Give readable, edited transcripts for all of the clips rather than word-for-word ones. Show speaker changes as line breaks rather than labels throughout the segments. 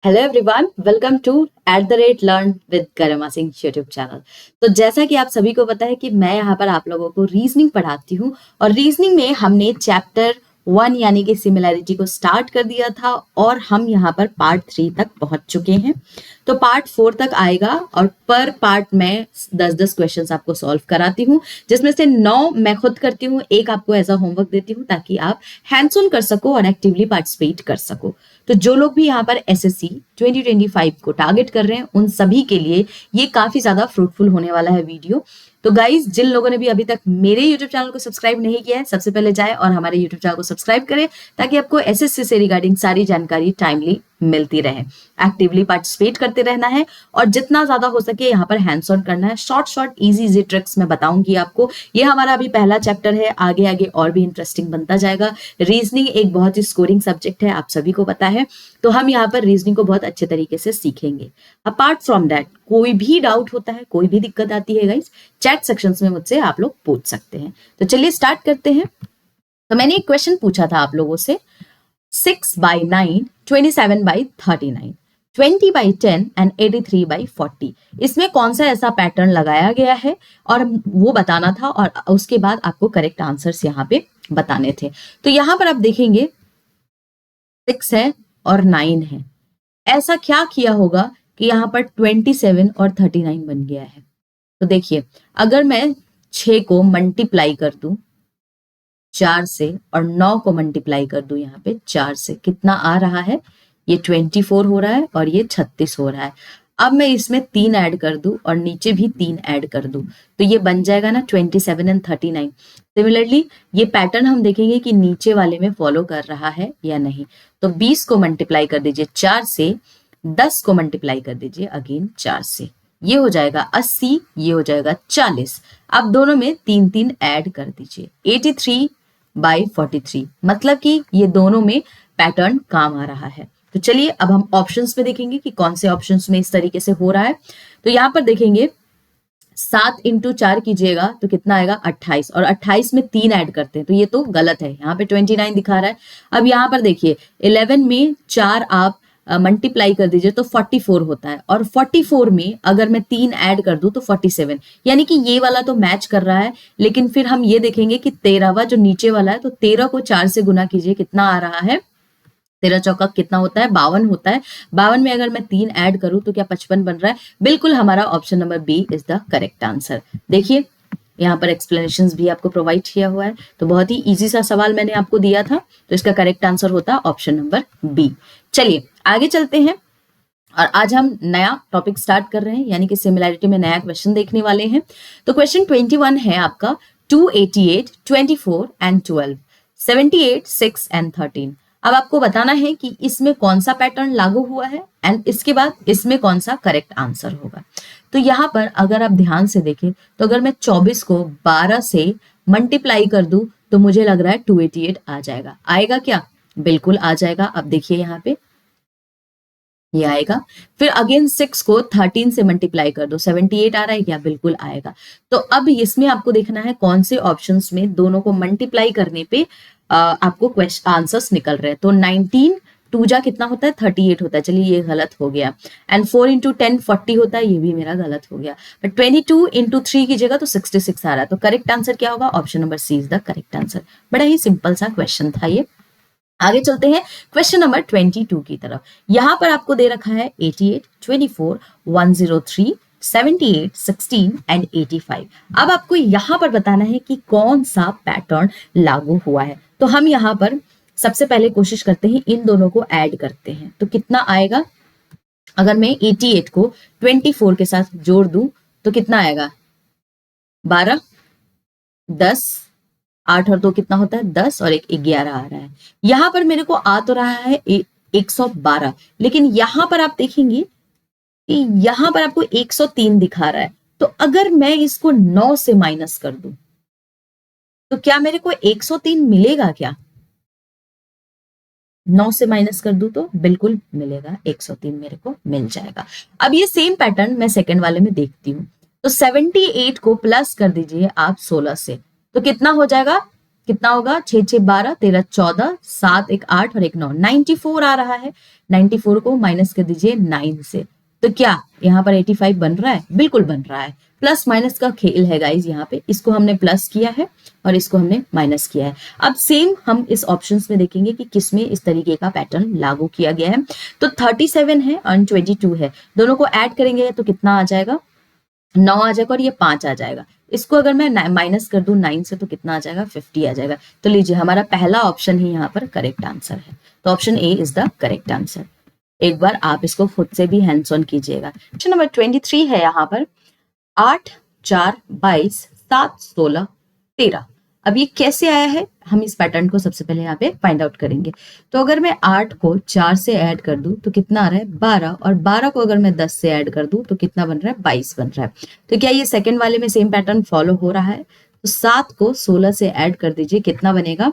Hello everyone, welcome to @learn with Garima Singh YouTube channel. तो जैसा कि आप सभी को पता है कि मैं यहाँ पर आप लोगों को रीजनिंग पढ़ाती हूँ और रीजनिंग में हमने चैप्टर 1 यानी कि सिमिलैरिटी को स्टार्ट कर दिया था और हम यहाँ पर पार्ट 3 तक पहुंच चुके हैं। तो पार्ट 4 तक आएगा और पर पार्ट में 10-10 क्वेश्चंस आपको सॉल्व कराती हूँ, जिसमें से 9 मैं खुद करती हूँ, एक आपको एज अ होमवर्क देती हूँ ताकि आप हैंड्स ऑन कर सको और एक्टिवली पार्टिसिपेट कर सको। तो जो लोग भी यहाँ पर एसएससी 2025 को टारगेट कर रहे हैं उन सभी के लिए ये काफी ज्यादा फ्रूटफुल होने वाला है वीडियो। तो गाइज, जिन लोगों ने भी अभी तक मेरे यूट्यूब चैनल को सब्सक्राइब नहीं किया है, सबसे पहले जाए और हमारे यूट्यूब चैनल को सब्सक्राइब करें ताकि आपको एसएससी से रिगार्डिंग सारी जानकारी टाइमली मिलती रहे। एक्टिवली पार्टिसिपेट करते रहना है और जितना ज्यादा हो सके यहाँ पर हैंड्स ऑन करना है। शॉर्ट इजी ट्रिक्स मैं बताऊंगी आपको। ये हमारा अभी पहला चैप्टर है, आगे आगे और भी इंटरेस्टिंग बनता जाएगा। रीजनिंग एक बहुत ही स्कोरिंग सब्जेक्ट है, आप सभी को पता है, तो हम यहाँ पर रीजनिंग को बहुत अच्छे तरीके से सीखेंगे। अपार्ट फ्रॉम दैट, कोई भी डाउट होता है, कोई भी दिक्कत आती है गाइस, चैट सेक्शंस में मुझसे आप लोग पूछ सकते हैं। तो चलिए स्टार्ट करते हैं। तो मैंने एक क्वेश्चन पूछा था आप लोगों से, 6/9, 27/39, 20/10 एंड 83/40, इसमें कौन सा ऐसा पैटर्न लगाया गया है और वो बताना था और उसके बाद आपको करेक्ट आंसर्स यहाँ पे बताने थे। तो यहाँ पर आप देखेंगे 6 है और 9 है। ऐसा क्या किया होगा कि यहाँ पर 27 और 39 बन गया है। तो देखिए, अगर मैं 6 को मल्टीप्लाई कर दूं 4 से और 9 को मल्टीप्लाई कर दूं यहाँ पे 4 से, कितना आ रहा है? ये 24 हो रहा है और ये 36 हो रहा है। अब मैं इसमें 3 ऐड कर दूं और नीचे भी 3 ऐड कर दूं तो ये बन जाएगा ना 27 एंड 39। सिमिलरली ये पैटर्न हम देखेंगे कि नीचे वाले में फॉलो कर रहा है या नहीं। तो 20 को मल्टीप्लाई कर दीजिए 4 से, 10 को मल्टीप्लाई कर दीजिए अगेन 4 से, ये हो जाएगा 80, ये हो जाएगा 40। अब दोनों में 3 ऐड कर दीजिए, 83/43, मतलब कि ये दोनों में पैटर्न काम आ रहा है। तो चलिए अब हम ऑप्शंस में देखेंगे कि कौन से ऑप्शंस में इस तरीके से हो रहा है। तो यहां पर देखेंगे 7 × 4 कीजिएगा तो कितना आएगा? 28, और 28 में 3 ऐड करते हैं तो ये तो गलत है, यहाँ पे 29 दिखा रहा है। अब यहाँ पर देखिए 11 में 4 आप मल्टीप्लाई कर दीजिए तो 44 होता है, और 44 में अगर मैं 3 ऐड कर दूं तो 47, यानी कि ये वाला तो मैच कर रहा है। लेकिन फिर हम ये देखेंगे कि 13वां जो नीचे वाला है, तो 13 को 4 से गुना कीजिए, कितना आ रहा है? 13 चौका कितना होता है? 52 होता है। 52 में अगर मैं 3 ऐड करूं तो क्या 55 बन रहा है? बिल्कुल, हमारा option number B is the correct answer. देखिए यहाँ पर एक्सप्लेनेशंस भी आपको प्रोवाइड किया हुआ है। तो बहुत ही इजी सा सवाल मैंने आपको दिया था, तो इसका करेक्ट आंसर होता ऑप्शन नंबर बी। चलिए आगे चलते हैं और आज हम नया टॉपिक स्टार्ट कर रहे हैं, यानी कि सिमिलैरिटी में नया क्वेश्चन देखने वाले हैं। तो क्वेश्चन 21 है आपका, 288, 24 एंड 12, 78, 6 एंड 13। अब आपको बताना है कि इसमें कौन सा पैटर्न लागू हुआ है एंड इसके बाद इसमें कौन सा करेक्ट आंसर होगा। तो यहाँ पर अगर आप ध्यान से देखें तो अगर मैं 24 को 12 से मल्टीप्लाई कर दूं तो मुझे लग रहा है 288 आ जाएगा। आएगा क्या? बिल्कुल आ जाएगा। अब देखिए यहाँ पे ये आएगा। फिर अगेन 6 को 13 से मल्टीप्लाई कर दो, 78 आ रहा है क्या? बिल्कुल आएगा। तो अब इसमें आपको देखना है कौन से ऑप्शंस में दोनों को मल्टीप्लाई करने पे आपको क्वेश्चन आंसर्स निकल रहे हैं। तो 19 2 जा कितना होता है? 38 होता है। चलिए ये गलत हो गया। एंड 4 × 10 40 होता है, ये भी मेरा गलत हो गया। बट 22 × 3 की जगह तो 66 आ रहा है। तो करेक्ट आंसर क्या होगा? Option number C is the correct answer. बड़ा ही सिंपल सा क्वेश्चन था ये। आगे चलते हैं क्वेश्चन नंबर 22 की तरफ। यहां पर आपको दे रखा है 88, 24, 103, 78, 16 एंड 85। अब आपको यहां पर बताना है कि कौन सा पैटर्न लागू हुआ है। तो हम यहां पर सबसे पहले कोशिश करते हैं, इन दोनों को ऐड करते हैं तो कितना आएगा? अगर मैं 88 को 24 के साथ जोड़ दूं तो कितना आएगा? 12, 10, 8 और 2 कितना होता है? 10 और 1 11 आ रहा है। यहां पर मेरे को आ तो रहा है 112, लेकिन यहां पर आप देखेंगे कि यहां पर आपको 103 दिखा रहा है। तो अगर मैं इसको 9 से माइनस कर दूं तो क्या मेरे को 103 मिलेगा क्या? 9 से माइनस कर दूं तो बिल्कुल मिलेगा, 103 मेरे को मिल जाएगा। अब ये सेम पैटर्न मैं सेकंड वाले में देखती हूं। तो 78 को प्लस कर दीजिए आप 16 से, तो कितना हो जाएगा? कितना होगा, 6 6 12, 13 14, 7 1 8 और 1 9, 94 आ रहा है। 94 को माइनस कर दीजिए 9 से, तो क्या यहाँ पर 85 बन रहा है? बिल्कुल बन रहा है। प्लस माइनस का खेल है गाइज, यहाँ पे इसको हमने प्लस किया है और इसको हमने माइनस किया है। अब सेम हम इस ऑप्शंस में देखेंगे कि किसमें इस तरीके का पैटर्न लागू किया गया है। तो 37 है और 22 है, दोनों को ऐड करेंगे तो कितना आ जाएगा, 9 आ जाएगा और ये 5 आ जाएगा। इसको अगर मैं माइनस कर दूं 9 से तो कितना आ जाएगा, 50 आ जाएगा। तो लीजिए हमारा पहला ऑप्शन ही यहाँ पर करेक्ट आंसर है। तो option A is the correct answer. एक बार आप इसको खुद से भी हैंड्स ऑन कीजिएगा। क्वेश्चन नंबर 23 है यहाँ पर, 8 4 22 7 16 13। अब ये कैसे आया है, हम इस पैटर्न को सबसे पहले यहाँ पे फाइंड आउट करेंगे। तो अगर मैं 8 को 4 से ऐड कर दूं तो कितना आ रहा है, 12, और 12 को अगर मैं 10 से ऐड कर दूं तो कितना बन रहा है, 22 बन रहा है। तो क्या ये सेकंड वाले में सेम पैटर्न फॉलो हो रहा है? तो 7 को 16 से ऐड कर दीजिए, कितना बनेगा,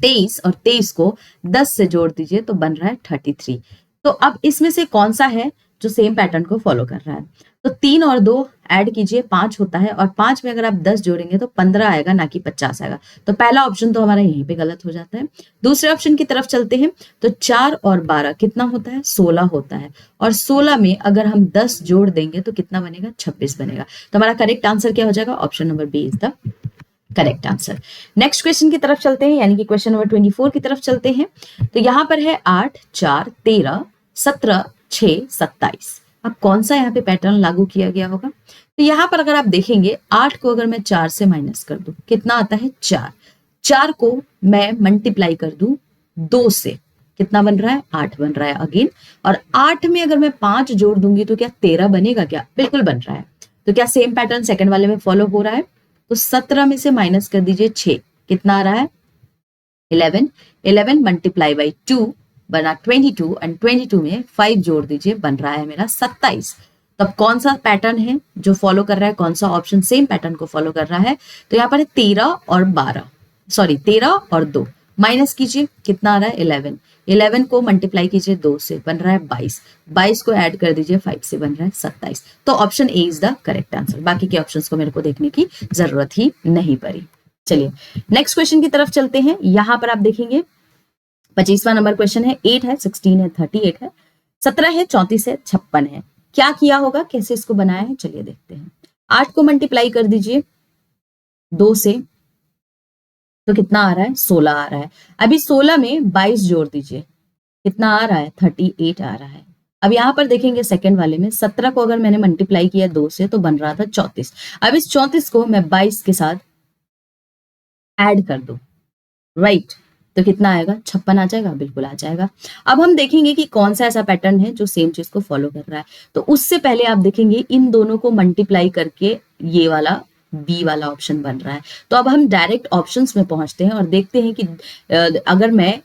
23, और 23 को 10 से जोड़ दीजिए तो बन रहा है 33। तो अब इसमें से कौन सा है जो सेम पैटर्न को फॉलो कर रहा है? तो 3 और 2 ऐड कीजिए, 5 होता है, और 5 में अगर आप 10 जोड़ेंगे तो 15 आएगा, ना कि 50 आएगा। तो पहला ऑप्शन तो हमारा यहीं पे गलत हो जाता है। दूसरे ऑप्शन की तरफ चलते हैं। तो 4 और 12 कितना होता है, 16 होता है, और 16 में अगर हम 10 जोड़ देंगे तो कितना बनेगा, 26 बनेगा। तो हमारा करेक्ट आंसर क्या हो जाएगा, option number B is the correct answer. Next question की तरफ चलते हैं, यानी कि क्वेश्चन नंबर 24 की तरफ चलते हैं। तो यहां पर है 8 4 13 17 6 27। अब कौन सा यहाँ पे पैटर्न लागू किया गया होगा? तो यहाँ पर अगर आप देखेंगे, 8 को अगर मैं 4 से माइनस कर दूं कितना आता है, 4। 4 को मैं मल्टीप्लाई कर दूं 2 से, कितना बन रहा है, 8 बन रहा है अगेन। और 8 में अगर मैं 5 जोड़ दूंगी तो क्या 13 बनेगा? क्या बिल्कुल बन रहा है। तो क्या सेम पैटर्न सेकंड वाले में फॉलो हो रहा है? तो 17 में से माइनस कर दीजिए 6, कितना आ रहा है, 11। 11 मल्टीप्लाई बाई 2 बना 22, एंड 22 में 5 जोड़ दीजिए, बन रहा है मेरा 27। तब कौन सा पैटर्न है जो फॉलो कर रहा है, कौन सा ऑप्शन सेम पैटर्न को फॉलो कर रहा है? तो यहाँ पर है 13 और 12, सॉरी 13 और 2, माइनस कीजिए, कितना आ रहा है, 11। 11 को मल्टीप्लाई कीजिए 2 से, बन रहा है 22। 22 को ऐड कर दीजिए 5 से, बन रहा है 27। तो option A is the correct answer. बाकी के ऑप्शंस को मेरे को देखने की जरूरत ही नहीं पड़ी। चलिए नेक्स्ट क्वेश्चन की तरफ चलते हैं। यहां पर आप देखेंगे 25वां नंबर क्वेश्चन है, 8 है 16 है 38 है 17 है 34 है 56 है। क्या किया होगा, कैसे इसको बनाया है, चलिए देखते हैं। 8 को मल्टीप्लाई कर दीजिए 2 से, तो कितना आ रहा है, 16 आ रहा है। अभी 16 में 22 जोड़ दीजिए, कितना आ रहा है, 38 आ रहा है। अब यहां पर देखेंगे सेकंड वाले में 17 को अगर मैंने मल्टीप्लाई किया 2 से तो बन रहा था 34। अब इस 34 को मैं 22 के साथ ऐड कर दूं, राइट, तो कितना आएगा, 56 आ जाएगा, बिल्कुल आ जाएगा। अब हम देखेंगे कि कौन सा ऐसा पैटर्न है जो सेम चीज को फॉलो कर रहा है। तो उससे पहले आप देखेंगे इन दोनों को मल्टीप्लाई करके ये वाला बी वाला ऑप्शन बन रहा है। तो अब हम डायरेक्ट ऑप्शंस में पहुंचते हैं और देखते हैं कि अगर मैं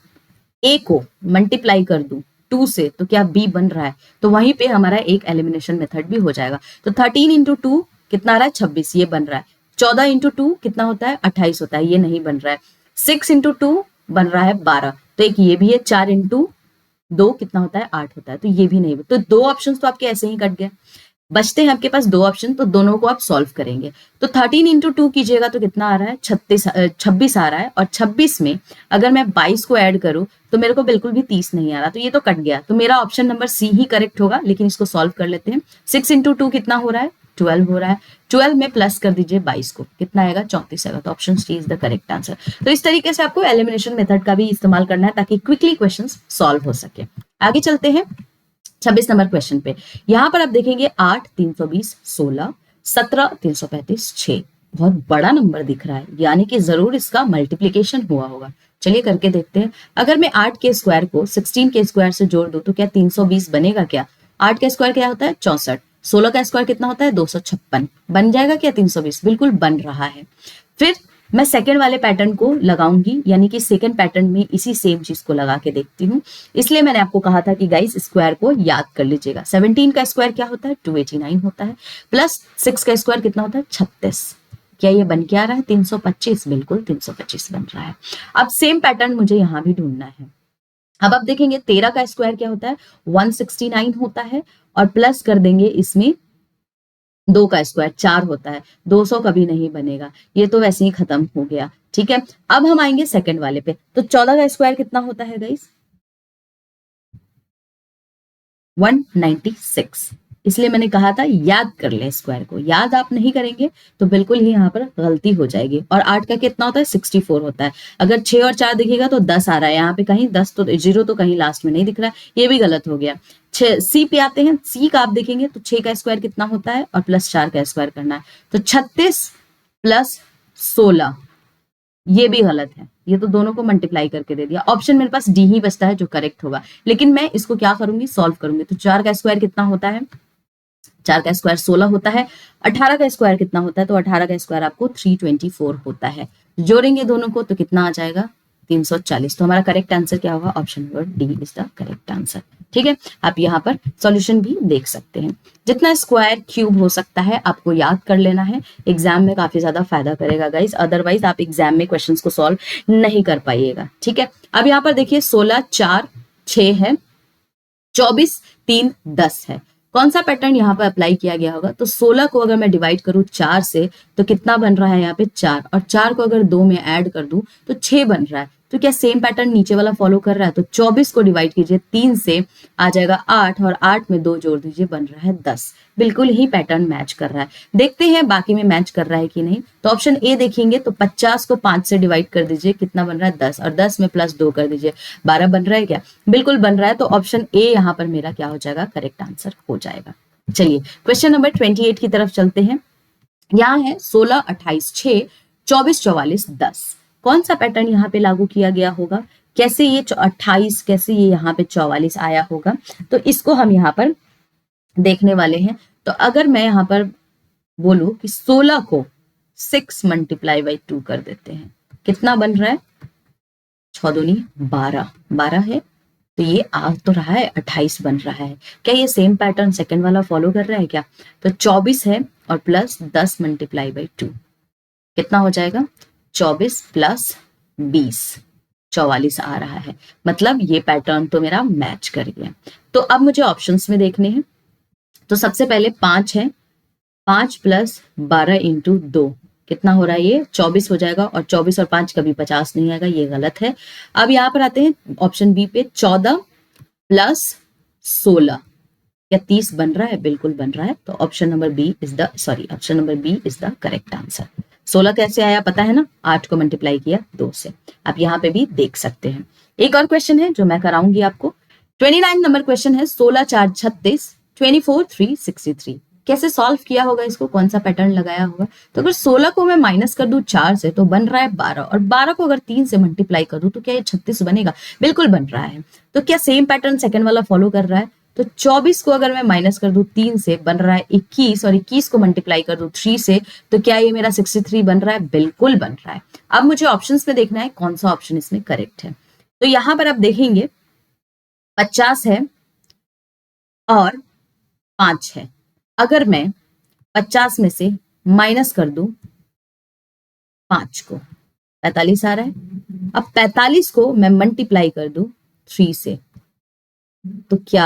ए को मल्टीप्लाई कर दूं 2 से तो क्या बी बन रहा है। तो वहीं पे हमारा एक एलिमिनेशन मेथड भी हो जाएगा। तो 13 इंटू 2 कितना आ रहा है, 26, ये बन रहा है। 14 इंटू 2 कितना होता है, 28 होता है, ये नहीं बन रहा है। 6 इंटू 2 बन रहा है 12, तो एक ये भी है। 4 इंटू 2 कितना होता है, 8 होता है, तो ये भी नहीं। तो 2 ऑप्शन तो आपके ऐसे ही कट गए। बचते हैं आपके पास 2 ऑप्शन, तो दोनों को आप सॉल्व करेंगे। तो 13 इंटू 2 कीजिएगा तो कितना आ रहा है, 26 आ रहा है। और 26 में अगर मैं 22 को ऐड करूं तो मेरे को बिल्कुल भी 30 नहीं आ रहा, तो ये तो कट गया। तो मेरा ऑप्शन नंबर सी ही करेक्ट होगा, लेकिन इसको सॉल्व कर लेते हैं। 6 इंटू 2 कितना हो रहा है, 12 हो रहा है। 12 में प्लस कर दीजिए 22 को, कितना आएगा, 34 आएगा। तो option C is the correct answer. तो इस तरीके से आपको एलिमिनेशन मेथड का भी इस्तेमाल करना है ताकि क्विकली क्वेश्चन सॉल्व हो सके। आगे चलते हैं 26 नंबर क्वेश्चन पे। यहां पर आप देखेंगे 8 320 16 17 335 6। बहुत बड़ा नंबर दिख रहा है, यानी कि जरूर इसका मल्टीप्लीकेशन हुआ होगा। चलिए करके देखते हैं। अगर मैं 8 के स्क्वायर को 16 के स्क्वायर से जोड़ दूं तो क्या 320 बनेगा क्या? 8 का स्क्वायर क्या होता है, 64। 16 का स्क्वायर कितना होता है, 256। बन जाएगा क्या 320? बिल्कुल बन रहा है। फिर मैं सेकंड वाले पैटर्न को लगाऊंगी, यानी कि सेकंड पैटर्न में इसी सेम चीज को लगा के देखती हूँ। इसलिए मैंने आपको कहा था कि गाइस स्क्वायर को याद कर लीजिएगा। 17 का स्क्वायर क्या होता है, 289 होता है, प्लस 6 का स्क्वायर कितना होता है, 36। क्या ये बन के आ रहा है, 325? बिल्कुल 325 बन रहा है। अब सेम पैटर्न मुझे यहां भी ढूंढना है। अब आप देखेंगे 13 का स्क्वायर क्या होता है, 169 होता है, और प्लस कर देंगे इसमें 2 का स्क्वायर 4 होता है। 200 कभी नहीं बनेगा, ये तो वैसे ही खत्म हो गया। ठीक है, अब हम आएंगे सेकंड वाले पे। तो 14 का स्क्वायर कितना होता है गाइस? 196। इसलिए मैंने कहा था याद कर ले स्क्वायर को, याद आप नहीं करेंगे तो बिल्कुल ही यहाँ पर गलती हो जाएगी। और 8 का कितना होता है? 64 होता है। अगर 6 और 4 दिखेगा तो 10 आ रहा है यहाँ पे, कहीं 10 तो 0 तो कहीं लास्ट में नहीं दिख रहा है, ये भी गलत हो गया। सी पे आते हैं। सी का आप देखेंगे तो 6 का स्क्वायर कितना होता है और प्लस 4 का स्क्वायर करना है, तो 36 प्लस 16, ये भी गलत है, ये तो दोनों को मल्टीप्लाई करके दे दिया। ऑप्शन मेरे पास डी ही बचता है जो करेक्ट होगा, लेकिन मैं इसको क्या करूंगी? सॉल्व करूंगी। तो 4 का स्क्वायर कितना होता है? 4 का स्क्वायर 16 होता है। 18 का स्क्वायर कितना होता है? तो 18 का स्क्वायर आपको 324 होता है। जोड़ेंगे दोनों को तो कितना आ जाएगा? 340। तो हमारा करेक्ट आंसर क्या होगा? Option number D is the correct answer. ठीक है, आप यहाँ पर सॉल्यूशन भी देख सकते हैं। जितना स्क्वायर क्यूब हो सकता है आपको याद कर लेना है, एग्जाम में काफी ज्यादा फायदा करेगा गाइस, अदरवाइज आप एग्जाम में क्वेश्चंस को सॉल्व नहीं कर पाइएगा। ठीक है, अब यहाँ पर देखिए 16 4 6 है, 24 3 10 है। कौन सा पैटर्न यहाँ पर अप्लाई किया गया होगा? तो 16 को अगर मैं डिवाइड करूं 4 से तो कितना बन रहा है यहाँ पे? 4, और 4 को अगर 2 में ऐड कर दूं तो 6 बन रहा है। तो क्या सेम पैटर्न नीचे वाला फॉलो कर रहा है? तो 24 को डिवाइड कीजिए 3 से, आ जाएगा 8, और 8 में 2 जोड़ दीजिए, बन रहा है 10। बिल्कुल ही पैटर्न मैच कर रहा है। देखते हैं बाकी में मैच कर रहा है कि नहीं। तो ऑप्शन ए देखेंगे तो 50 को 5 से डिवाइड कर दीजिए, कितना बन रहा है? 10, और 10 में प्लस 2 कर दीजिए, 12 बन रहा है क्या? बिल्कुल बन रहा है। तो ऑप्शन ए यहाँ पर मेरा क्या हो जाएगा? करेक्ट आंसर हो जाएगा। चलिए क्वेश्चन नंबर 28 की तरफ चलते हैं। यहाँ है 16 28 6 24 44 10। कौन सा पैटर्न यहाँ पे लागू किया गया होगा? कैसे ये 28, कैसे ये यहाँ पे 44 आया होगा? तो इसको हम यहाँ पर देखने वाले हैं। तो अगर मैं यहाँ पर बोलूं कि 16 को 6 मल्टीप्लाई बाई 2 कर देते हैं, कितना बन रहा है? 6 दूनी 12, 12 है, तो ये आ तो रहा है 28 बन रहा है। क्या ये सेम पैटर्न सेकंड वाला फॉलो कर रहा है क्या? तो 24 है और प्लस 10 मल्टीप्लाई बाई 2, कितना हो जाएगा? 24 प्लस 20, 44 आ रहा है। मतलब ये पैटर्न तो मेरा मैच कर गया। तो अब मुझे ऑप्शंस में देखने हैं। तो सबसे पहले 5 है, 5 प्लस 12 इंटू 2, कितना हो रहा है? ये 24 हो जाएगा, और 24 और 5 कभी 50 नहीं आएगा, ये गलत है। अब यहां पर आते हैं ऑप्शन बी पे, 14 प्लस 16, क्या 30 बन रहा है? बिल्कुल बन रहा है। तो option number B is the correct answer. 16 कैसे आया पता है ना? 8 को मल्टीप्लाई किया 2 से। आप यहाँ पे भी देख सकते हैं। एक और क्वेश्चन है जो मैं कराऊंगी आपको। 29 नंबर क्वेश्चन है, 16 4 36 24 3 63। कैसे सॉल्व किया होगा इसको? कौन सा पैटर्न लगाया होगा? तो अगर 16 को मैं माइनस कर दूं 4 से तो बन रहा है 12, और 12 को अगर 3 से मल्टीप्लाई कर दूं तो क्या ये 36 बनेगा? बिल्कुल बन रहा है। तो क्या सेम पैटर्न सेकंड वाला फॉलो कर रहा है? तो 24 को अगर मैं माइनस कर दूं 3 से, बन रहा है 21, और 21 को मल्टीप्लाई कर दूं 3 से, तो क्या ये मेरा 63 बन रहा है? बिल्कुल बन रहा है। अब मुझे ऑप्शंस में देखना है कौन सा ऑप्शन इसमें करेक्ट है। तो यहां पर आप देखेंगे 50 है और 5 है। अगर मैं 50 में से माइनस कर दूं 5 को, 45 आ रहा है। अब 45 को मैं मल्टीप्लाई कर दूं 3 से, तो क्या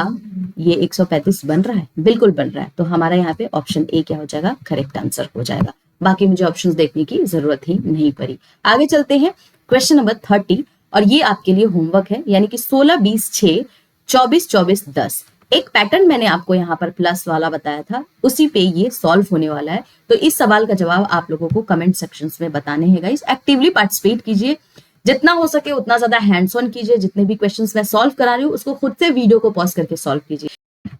ये 135 बन रहा है? बिल्कुल बन रहा है। तो हमारा यहाँ पे ऑप्शन ए क्या हो जाएगा? करेक्ट आंसर हो जाएगा। बाकी मुझे ऑप्शंस देखने की जरूरत ही नहीं पड़ी। आगे चलते हैं क्वेश्चन नंबर 30, और ये आपके लिए होमवर्क है, यानी कि 16 20 6 24 24 10। एक पैटर्न मैंने आपको यहाँ पर प्लस वाला बताया था, उसी पे ये सॉल्व होने वाला है। तो इस सवाल का जवाब आप लोगों को कमेंट सेक्शंस में बताने हैं गाइस। एक्टिवली पार्टिसिपेट कीजिए, जितना हो सके उतना ज्यादा हैंड्स ऑन कीजिए। जितने भी क्वेश्चंस मैं सॉल्व करा रही हूँ उसको खुद से वीडियो को पॉज करके सॉल्व कीजिए।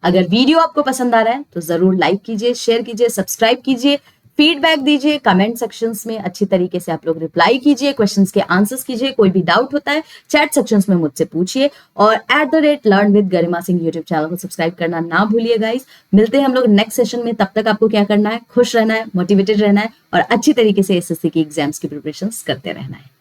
अगर वीडियो आपको पसंद आ रहा है तो जरूर लाइक कीजिए, शेयर कीजिए, सब्सक्राइब कीजिए, फीडबैक दीजिए कमेंट सेक्शंस में, अच्छी तरीके से आप लोग रिप्लाई कीजिए, क्वेश्चंस के आंसर्स कीजिए। कोई भी डाउट होता है चैट सेक्शंस में मुझसे पूछिए, और @learn with Garima Singh YouTube channel को सब्सक्राइब करना ना भूलिए गाइस। मिलते हैं हम लोग नेक्स्ट सेशन में। तब तक आपको क्या करना है? खुश रहना है, मोटिवेटेड रहना है, और अच्छी तरीके से एसएससी की एग्जाम्स की प्रिपरेशन करते रहना है।